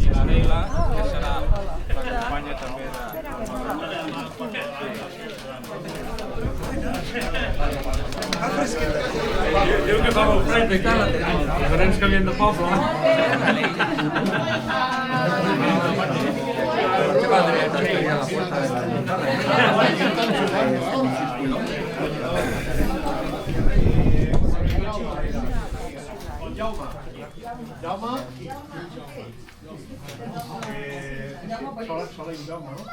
I la Leila, que serà la companya també de... Diu que fa molt fred i tal, els anem canviant de poble. Jaume? Sola i Jaume, no?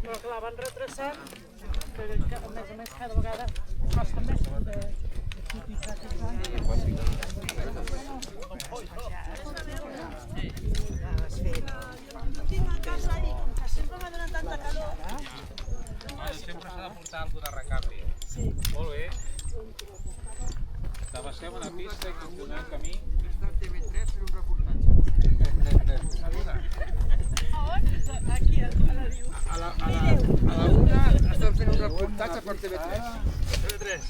Però clar, van retrasant, però a més cada vegada costa més de tipificar que fan. Tinc a casa i com que sempre m'ha donat tanta calor. Sempre s'ha de portar alguna recanvi. Sí. Molt bé. Travessem una pista i continuem el camí. Està al TV3 per un reportatge. Aquí, a la diu. A la 1 estan fent un reportatge per TV3.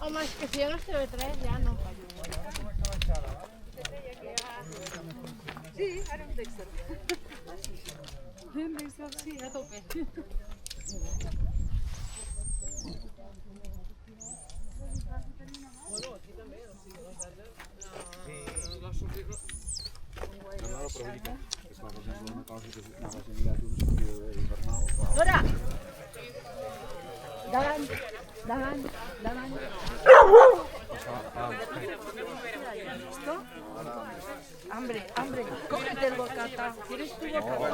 Home, és que si jo no és TV3 ja no fa llum. Sí, ara un Dexter. Sí, a tope. Dora! Davant, davant, davant. Hambre, hambre. Cógete el bocata. ¿Quieres tu bocata?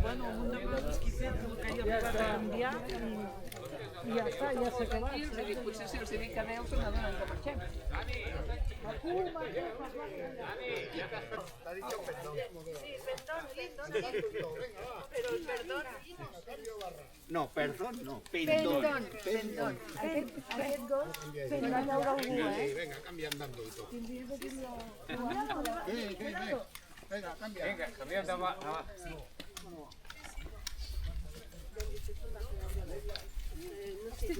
Bueno, un mundo más exquisito que ella pueda canviar i ja està, ja s'ha acabat. Potser si els dic que aneu se n'adonen que marxem. No, perdón, no. Pendón, pendón. Aquest gos fent de veure algú, Venga, cambia andando y todo. Venga, cambia. Vinga, canviem de mà.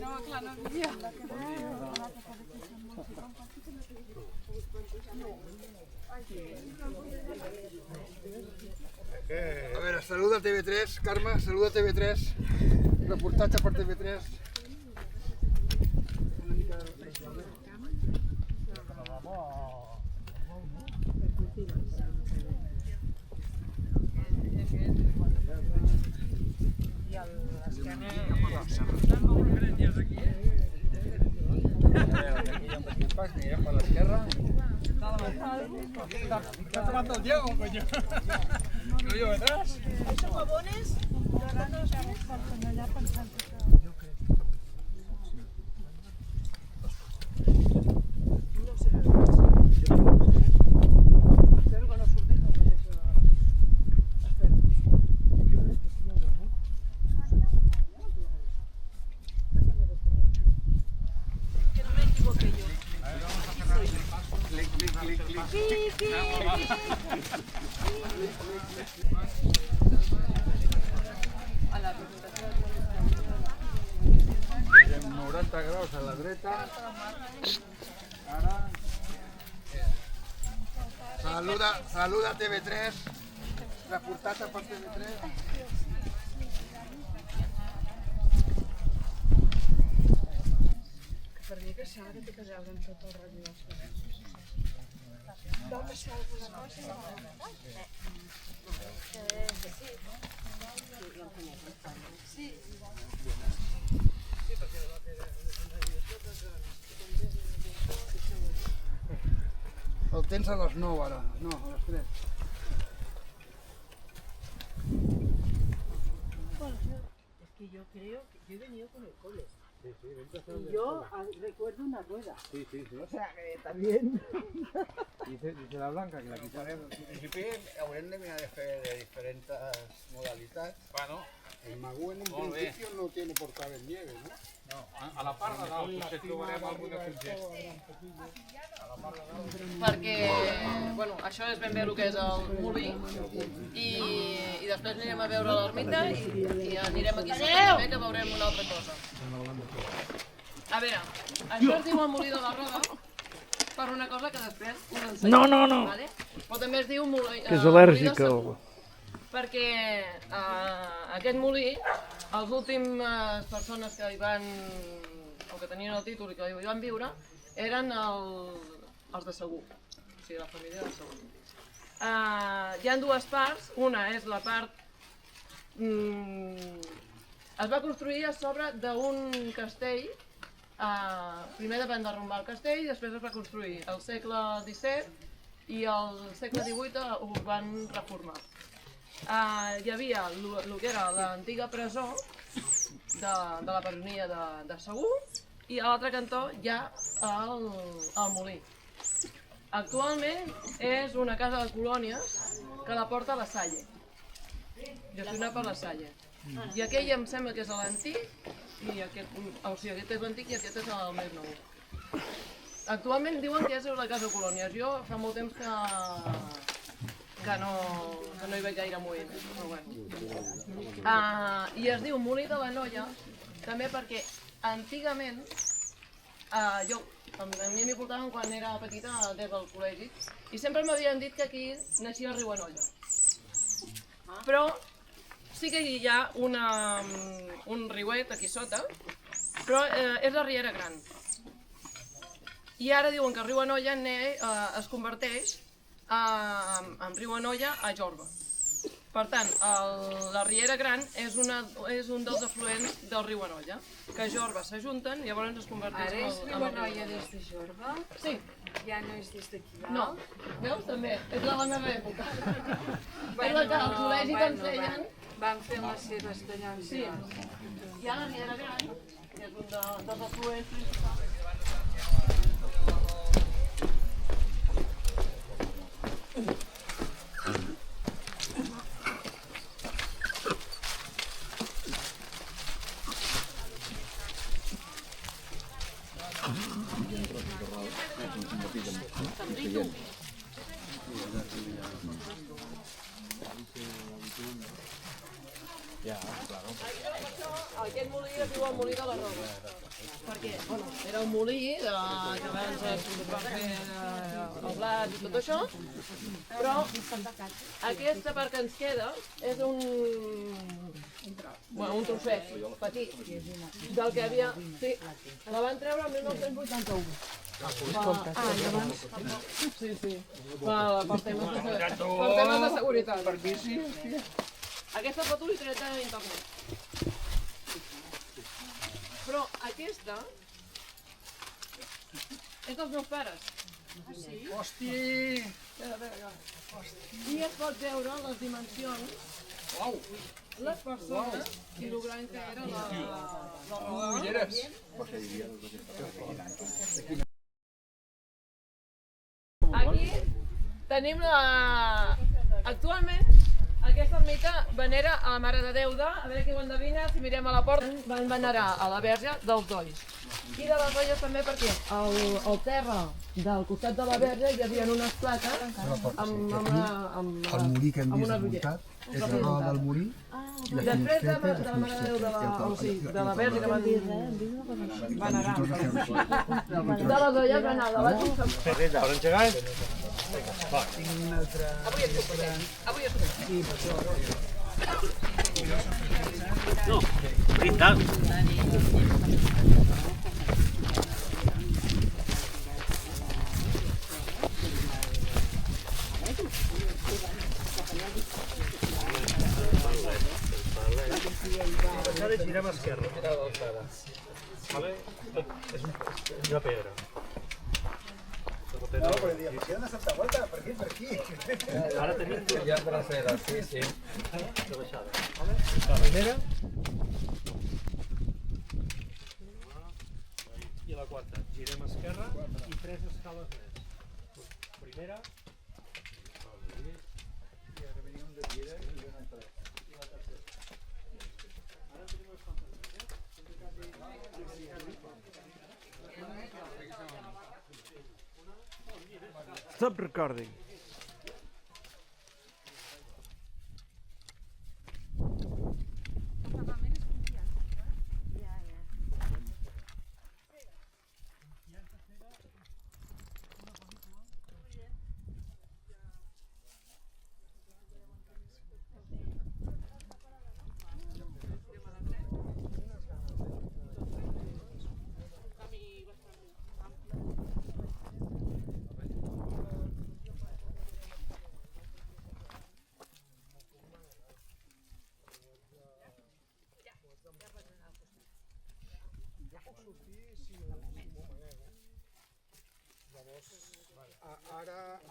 No, clar, no havia. A veure, saluda TV3, Carme, saluda TV3. Reportatge per TV3. Una mica de Anirem per l'esquerra. Està tomant el Diego, coño. No llevo detrás. Això jabones, dorados. Allà pensant que... Fem 90 graus a la dreta. Ara. Saluda TV3. Reportatge per TV3. sembla que té que veure amb tot el rotllo dels cabells. Va passar alguna cosa? Sí. El tens a les 9 ara, no, a les 3. Es que yo creo que yo he venido con el cole. Y yo recuerdo una rueda. Sí, sí, sí. O sea, que también. Dice la Blanca que la quitarem. En principi haurem de mirar de fer de diferents modalitats. Bueno, El Magú en un Molt bé. principio no tiene portada en nieve, ¿no? no, a la part de dalt potser trobarem alguna congesta. Perquè, bueno, això és ben bé el que és el molí i després anirem a veure l'ermita i anirem aquí sota també que veurem una altra cosa. A veure, això es diu el molí de la Roda per una cosa que després us ensenyaré. No. Vale? Però també es diu molí, Que és molí de al·lèrgica. Segur, perquè aquest molí, les últimes persones que hi van, o que tenien el títol i que hi van viure, eren els de Segur, o sigui, la família de Segur. Hi ha dues parts, una és la part... es va construir a sobre d'un castell, primer van derrumbar el castell, després es va construir al segle XVII i al segle XVIII ho van reformar. Hi havia el que era l'antiga presó de la baronia de Segur i a l'altre cantó hi ha el molí. Actualment és una casa de colònies que la porta a la Salle, gestionada per la Salle. I aquell em sembla que és l'antic, i aquest, o sigui, aquest és l'antic i aquest és el més nou. Actualment diuen que és la casa de colònies. Jo fa molt temps que no hi veig gaire moviment, però bueno. I es diu Molí de la Noia també perquè antigament a mi m'hi portaven quan era petita des del col·legi i sempre m'havien dit que aquí naixia el riu Anoia. Però sí que hi ha un riuet aquí sota, però és la Riera Gran. I ara diuen que el riu Anoia es converteix en riu Anoia a Jorba. Per tant, la Riera Gran és un dels afluents del riu Anoia, que a Jorba s'ajunten i llavors es converteix Ara és riu Anoia des de Jorba? Sí. Ja no és des d'aquí dalt? No. Veus, també? És de la meva època. És la que al col·legi t'ensenyen. Van fer les seves tallances. Sí. Hi ha la Riera Gran, que és un dels afluents principals. Aquest molí es diu el Molí de la Roda, perquè era un molí que abans es va fer el blat i tot això, però aquesta part que ens queda és un trosset petit del que havia... Sí, la van treure el 1981. Llavors... Sí, per temes de seguretat. Per bici. Aquesta foto l'he tret a internet. Però aquesta és dels meus pares. Sí? Hosti! I es pot veure les dimensions, les persones i el gran que era la roda. Ulleres! Aquí tenim actualment aquesta ermita venera a la Mare de Déu a veure qui ho endevina, si mirem a la porta, van venerar a la Verge dels Dolls. I de les Dolles també perquè al terra del costat de la Verge hi havia unes plaques amb El molí que hem vist muntat és la roda del molí. després de la Mare de Déu de la Verge que van venerar. De les Dolles van anar de la Junta. Per engegar? Avui és No, veritat. ¿Vale? Es una pedra. No, però diria, per aquí una Santa Volta, per aquí. Ara tenim Ja trasera, sí. de baixada. La primera i la quarta. Girem a esquerra i 3 escales més. Primera. I ara veníem de gira i una altra. Stop recording.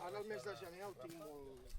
Ara el mes de gener el tinc molt...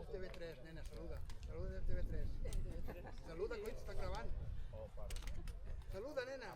TV3, nena, saluda. Saluda del TV3. Saluda, coi, t'està gravant. Saluda, nena.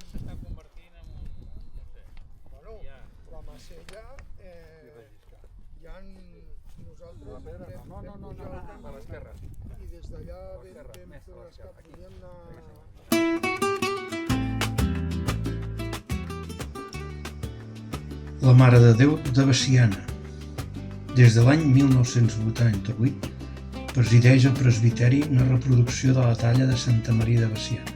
S'està convertint en un... Bueno, la Macella, hi ha nosaltres vam pujar al camp i des d'allà vam fer l'escap, podíem anar... La Mare de Déu de Veciana. Des de l'any 1988 presideix el presbiteri una reproducció de la talla de Santa Maria de Veciana.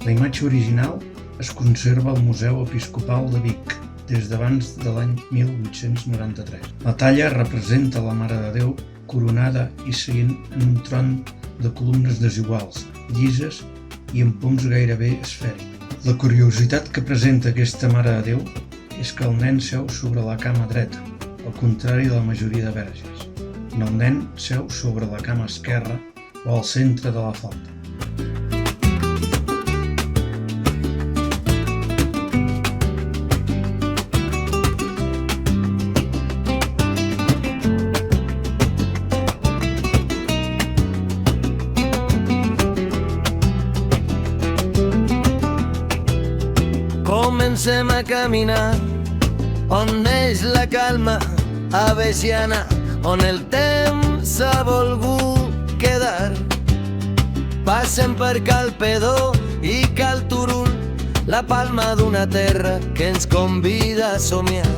La imatge original es conserva al Museu Episcopal de Vic des d'abans de l'any 1893. La talla representa la Mare de Déu coronada i seient en un tron de columnes desiguals, llises i amb poms gairebé esfèrics. La curiositat que presenta aquesta Mare de Déu és que el nen seu sobre la cama dreta, al contrari de la majoria de verges, on el nen seu sobre la cama esquerra o al centre de la falda. Comencem a caminar on neix la calma a Veciana, on el temps s'ha volgut quedar. Passem per Cal Pedó i Cal Turul, la palma d'una terra que ens convida a somiar.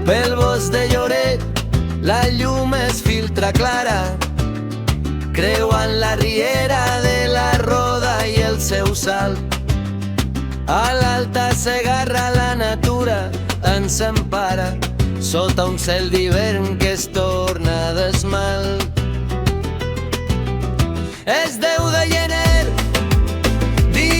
Pel bosc de Lloret la llum es filtra clara, creuant la riera de la Roda i el seu salt. A l'Alta Segarra la natura ens empara, sota un cel d'hivern que es torna d'esmalt. És 10 de gener, dia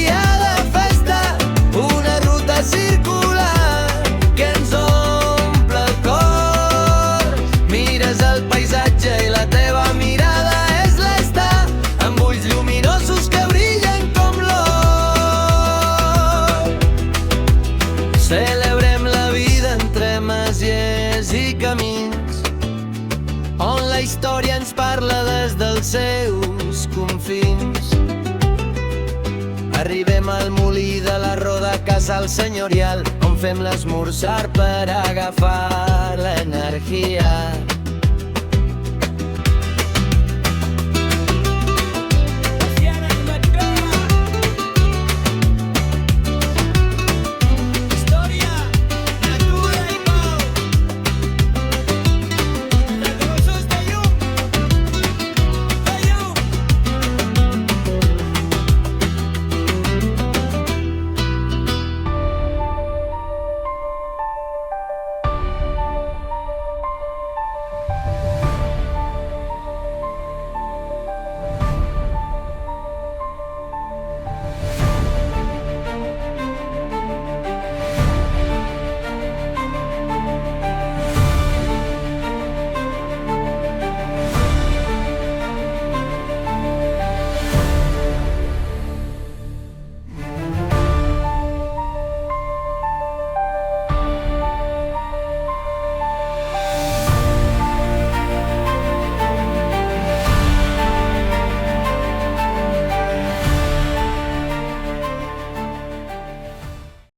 seus confins. Arribem al molí de la Roda, casal senyorial, on fem l'esmorzar per agafar l'energia.